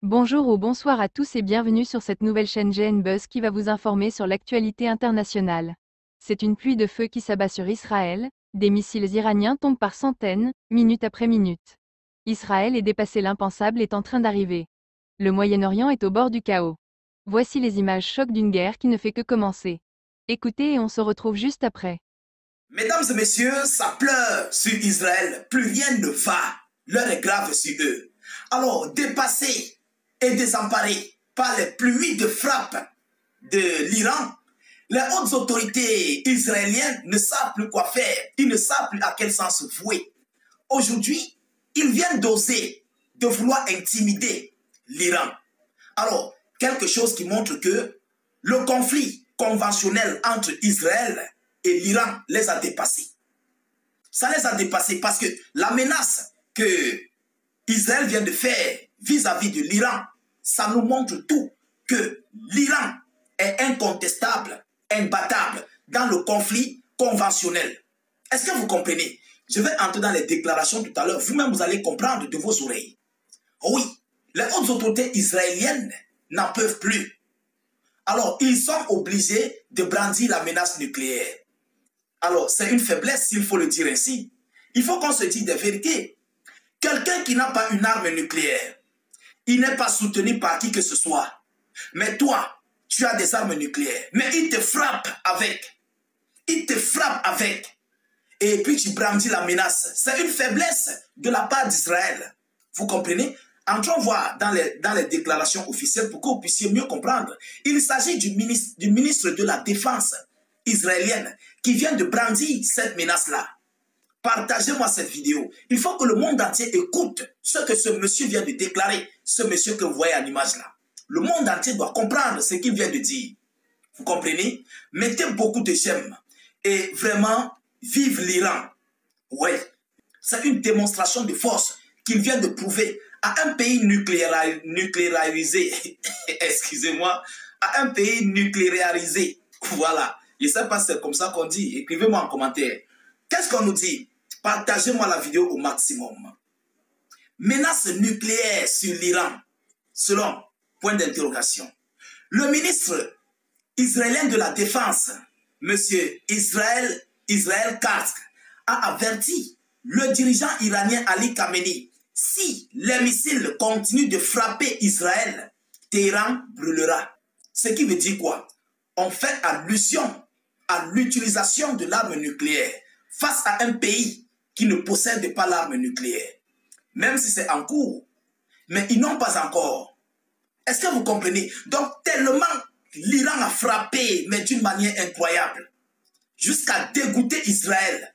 Bonjour ou bonsoir à tous et bienvenue sur cette nouvelle chaîne GN Buzz qui va vous informer sur l'actualité internationale. C'est une pluie de feu qui s'abat sur Israël, des missiles iraniens tombent par centaines, minute après minute. Israël est dépassé, l'impensable est en train d'arriver. Le Moyen-Orient est au bord du chaos. Voici les images chocs d'une guerre qui ne fait que commencer. Écoutez et on se retrouve juste après. Mesdames et messieurs, ça pleure sur Israël, plus rien ne va. L'heure est grave sur eux. Alors, dépassés et désemparés par les pluies de frappe de l'Iran, les hautes autorités israéliennes ne savent plus quoi faire. Ils ne savent plus à quel sens vouer. Aujourd'hui, ils viennent d'oser, de vouloir intimider l'Iran. Alors, quelque chose qui montre que le conflit conventionnel entre Israël et l'Iran les a dépassés. Ça les a dépassés parce que la menace que Israël vient de faire vis-à-vis de l'Iran, ça nous montre tout, que l'Iran est incontestable, imbattable dans le conflit conventionnel. Est-ce que vous comprenez? Je vais entrer dans les déclarations tout à l'heure. Vous-même, vous allez comprendre de vos oreilles. Oui, les hautes autorités israéliennes n'en peuvent plus. Alors, ils sont obligés de brandir la menace nucléaire. Alors, c'est une faiblesse, s'il faut le dire ainsi. Il faut qu'on se dise des vérités. Quelqu'un qui n'a pas une arme nucléaire, il n'est pas soutenu par qui que ce soit. Mais toi, tu as des armes nucléaires. Mais il te frappe avec. Il te frappe avec. Et puis tu brandis la menace. C'est une faiblesse de la part d'Israël. Vous comprenez? Entrons voir dans les déclarations officielles pour que vous puissiez mieux comprendre. Il s'agit du ministre de la Défense israélienne qui vient de brandir cette menace-là. Partagez-moi cette vidéo. Il faut que le monde entier écoute ce que ce monsieur vient de déclarer, ce monsieur que vous voyez à l'image là. Le monde entier doit comprendre ce qu'il vient de dire. Vous comprenez? Mettez beaucoup de j'aime et vraiment, vive l'Iran. Oui, c'est une démonstration de force qu'il vient de prouver à un pays nucléarisé. Excusez-moi, à un pays nucléarisé. Voilà. Je ne sais pas si c'est comme ça qu'on dit. Écrivez-moi en commentaire. Qu'est-ce qu'on nous dit? Partagez-moi la vidéo au maximum. Menace nucléaire sur l'Iran, selon point d'interrogation. Le ministre israélien de la Défense, M. Israël Katz, a averti le dirigeant iranien Ali Khamenei. Si les missiles continuent de frapper Israël, Téhéran brûlera. Ce qui veut dire quoi? On fait allusion à l'utilisation de l'arme nucléaire face à un pays qui ne possède pas l'arme nucléaire. Même si c'est en cours, mais ils n'ont pas encore. Est-ce que vous comprenez? Donc tellement l'Iran a frappé, mais d'une manière incroyable, jusqu'à dégoûter Israël.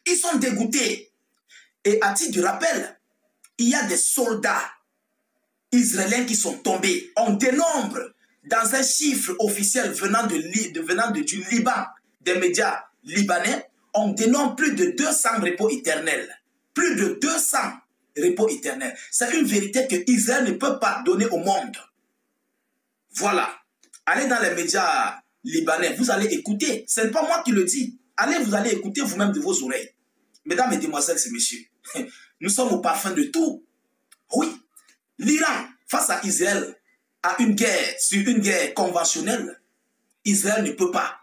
Ils sont dégoûtés. Et à titre de rappel, il y a des soldats israéliens qui sont tombés. On dénombre dans un chiffre officiel venant du Liban, des médias libanais, on dénombre plus de 200 repos éternels. Plus de 200 repos éternels. C'est une vérité que Israël ne peut pas donner au monde. Voilà. Allez dans les médias libanais, vous allez écouter. Ce n'est pas moi qui le dis. Allez, vous allez écouter vous-même de vos oreilles. Mesdames et demoiselles et messieurs, nous sommes au parfum de tout. Oui, l'Iran, face à Israël, a une guerre, sur une guerre conventionnelle, Israël ne peut pas.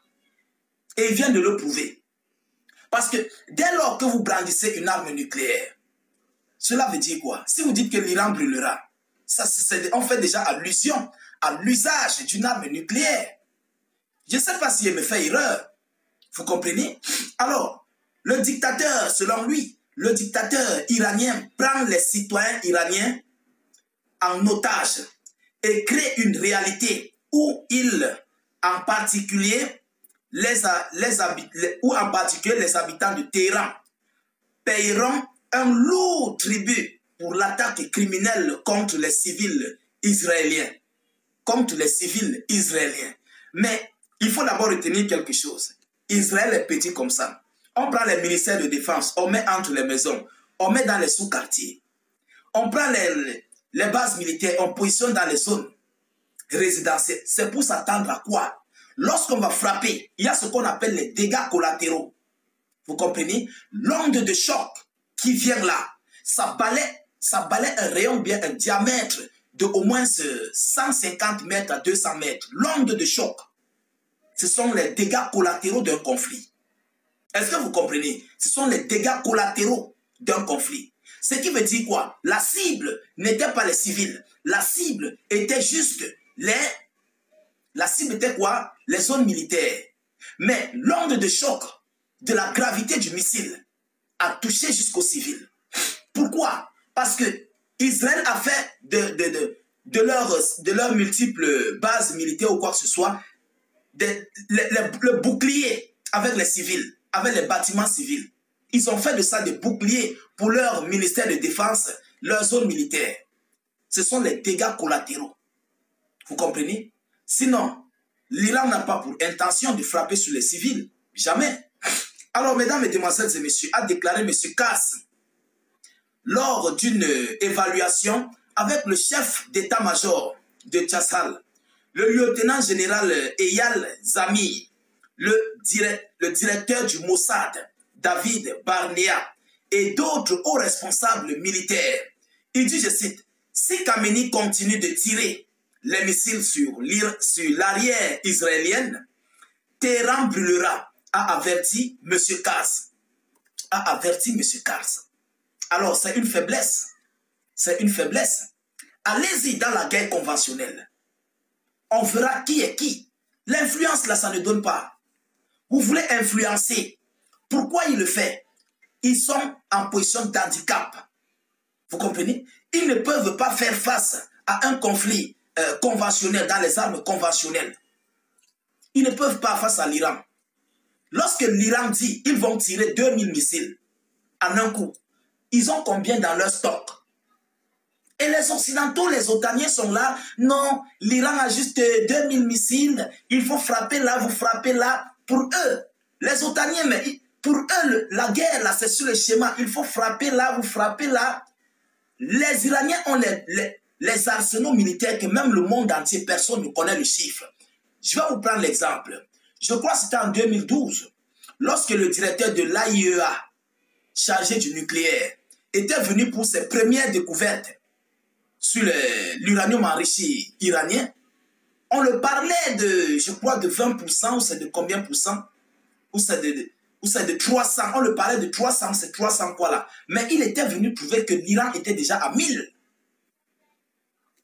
Et il vient de le prouver. Parce que dès lors que vous brandissez une arme nucléaire, cela veut dire quoi? Si vous dites que l'Iran brûlera, on fait déjà allusion à l'usage d'une arme nucléaire. Je ne sais pas si je me fais erreur. Vous comprenez? Alors, le dictateur, selon lui, le dictateur iranien prend les citoyens iraniens en otage et crée une réalité où il, en particulier, les habitants de Téhéran paieront un lourd tribut pour l'attaque criminelle contre les civils israéliens. Contre les civils israéliens. Mais il faut d'abord retenir quelque chose. Israël est petit comme ça. On prend les ministères de défense, on met entre les maisons, on met dans les sous-quartiers. On prend les bases militaires, on positionne dans les zones résidentielles. C'est pour s'attendre à quoi? Lorsqu'on va frapper, il y a ce qu'on appelle les dégâts collatéraux. Vous comprenez? L'onde de choc qui vient là, ça balaie un rayon, bien un diamètre de au moins 150 mètres à 200 mètres, l'onde de choc, ce sont les dégâts collatéraux d'un conflit. Est-ce que vous comprenez? Ce sont les dégâts collatéraux d'un conflit. Ce qui veut dire quoi? La cible n'était pas les civils. La cible était juste les... La cible était quoi? Les zones militaires. Mais l'onde de choc de la gravité du missile a touché jusqu'aux civils. Pourquoi? Parce que Israël a fait de leurs multiples bases militaires ou quoi que ce soit, le bouclier avec les civils, avec les bâtiments civils. Ils ont fait de ça des boucliers pour leur ministère de défense, leur zone militaire. Ce sont les dégâts collatéraux. Vous comprenez? Sinon, l'Iran n'a pas pour intention de frapper sur les civils. Jamais. Alors, mesdames, mesdemoiselles et messieurs, a déclaré M. Kass lors d'une évaluation avec le chef d'état-major de Tchassal, le lieutenant général Eyal Zamir, le directeur du Mossad, David Barnea, et d'autres hauts responsables militaires. Il dit, je cite, « Si Khamenei continue de tirer les missiles sur l'arrière israélienne, Téhéran brûlera », a averti M. Kass. A averti M. Kass. Alors, c'est une faiblesse. C'est une faiblesse. Allez-y dans la guerre conventionnelle. On verra qui est qui. L'influence, là, ça ne donne pas. Vous voulez influencer. Pourquoi il le fait? Ils sont en position d'handicap. Vous comprenez? Ils ne peuvent pas faire face à un conflit conventionnel, dans les armes conventionnelles. Ils ne peuvent pas face à l'Iran. Lorsque l'Iran dit ils vont tirer 2000 missiles en un coup, ils ont combien dans leur stock? Et les Occidentaux, les OTANiens sont là. Non, l'Iran a juste 2000 missiles. Il faut frapper là, vous frappez là. Pour eux, les OTANiens, mais pour eux, la guerre, là, c'est sur le schéma. Il faut frapper là, vous frappez là. Les Iraniens ont les arsenaux militaires que même le monde entier, personne ne connaît le chiffre. Je vais vous prendre l'exemple. Je crois que c'était en 2012, lorsque le directeur de l'AIEA, chargé du nucléaire, était venu pour ses premières découvertes sur l'uranium enrichi iranien. On le parlait de, je crois, de 20%, ou c'est de combien pour cent? Ou c'est de 300, on le parlait de 300, c'est 300 quoi là. Mais il était venu prouver que l'Iran était déjà à 1000.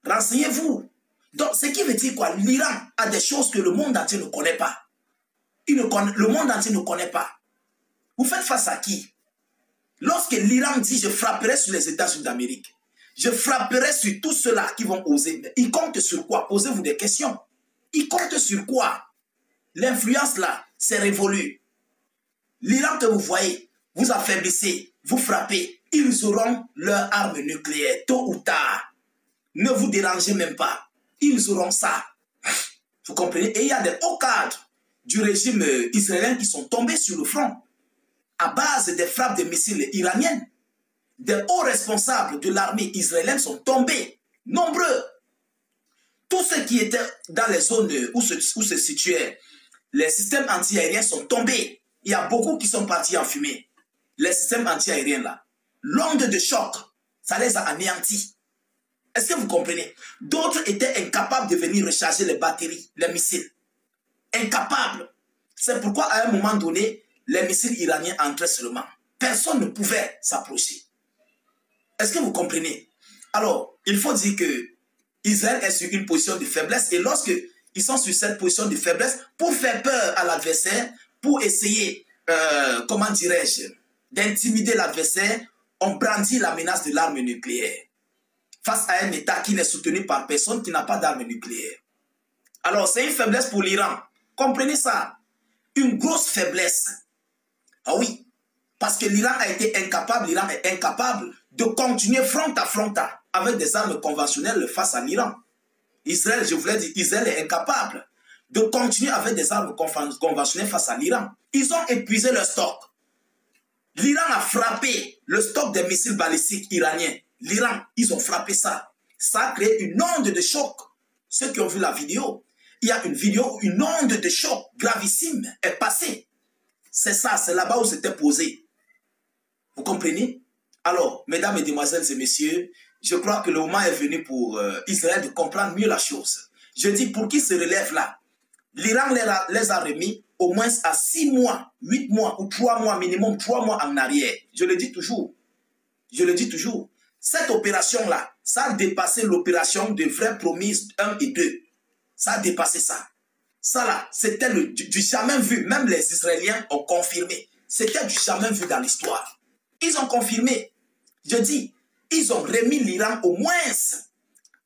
Renseignez-vous. Donc, ce qui veut dire quoi? L'Iran a des choses que le monde entier ne connaît pas. Le monde entier ne connaît pas. Vous faites face à qui? Lorsque l'Iran dit « je frapperai sur les États-Unis d'Amérique », je frapperai sur tous ceux-là qui vont oser. Mais ils comptent sur quoi? Posez-vous des questions. Ils comptent sur quoi? L'influence là, c'est révolu. L'Iran que vous voyez, vous affaiblissez, vous frappez, ils auront leur arme nucléaire, tôt ou tard. Ne vous dérangez même pas. Ils auront ça. Vous comprenez? Et il y a des hauts cadres du régime israélien qui sont tombés sur le front à base des frappes de missiles iraniennes. Des hauts responsables de l'armée israélienne sont tombés, nombreux. Tous ceux qui étaient dans les zones où se situaient les systèmes anti-aériens sont tombés. Il y a beaucoup qui sont partis en fumée. Les systèmes anti-aériens là, l'onde de choc, ça les a anéantis. Est-ce que vous comprenez? D'autres étaient incapables de venir recharger les batteries, les missiles. Incapables. C'est pourquoi à un moment donné, les missiles iraniens entraient seulement. Personne ne pouvait s'approcher. Est-ce que vous comprenez? Alors, il faut dire que Israël est sur une position de faiblesse et lorsque ils sont sur cette position de faiblesse, pour faire peur à l'adversaire, pour essayer, comment dirais-je, d'intimider l'adversaire, on brandit la menace de l'arme nucléaire face à un État qui n'est soutenu par personne, qui n'a pas d'arme nucléaire. Alors, c'est une faiblesse pour l'Iran. Comprenez ça. Une grosse faiblesse. Ah oui, parce que l'Iran a été incapable, l'Iran est incapable de continuer front à front avec des armes conventionnelles face à l'Iran. Israël, je vous l'ai dit, Israël est incapable de continuer avec des armes conventionnelles face à l'Iran. Ils ont épuisé leur stock. L'Iran a frappé le stock des missiles balistiques iraniens. L'Iran, ils ont frappé ça. Ça a créé une onde de choc. Ceux qui ont vu la vidéo, il y a une vidéo où une onde de choc gravissime est passée. C'est ça, c'est là-bas où c'était posé. Vous comprenez? Alors, mesdames, mesdemoiselles et messieurs, je crois que le moment est venu pour Israël de comprendre mieux la chose. Je dis, pour qu'ils se relèvent là, l'Iran les a remis au moins à 6 mois, 8 mois ou 3 mois, minimum 3 mois en arrière. Je le dis toujours. Je le dis toujours. Cette opération-là, ça a dépassé l'opération de vraies promises 1 et 2. Ça a dépassé ça. Ça là, c'était du jamais vu. Même les Israéliens ont confirmé. C'était du jamais vu dans l'histoire. Ils ont confirmé. Je dis, ils ont remis l'Iran au moins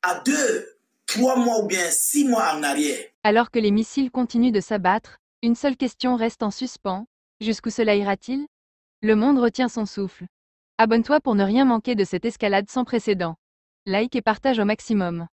à 2, 3 mois ou bien 6 mois en arrière. Alors que les missiles continuent de s'abattre, une seule question reste en suspens. Jusqu'où cela ira-t-il? Le monde retient son souffle. Abonne-toi pour ne rien manquer de cette escalade sans précédent. Like et partage au maximum.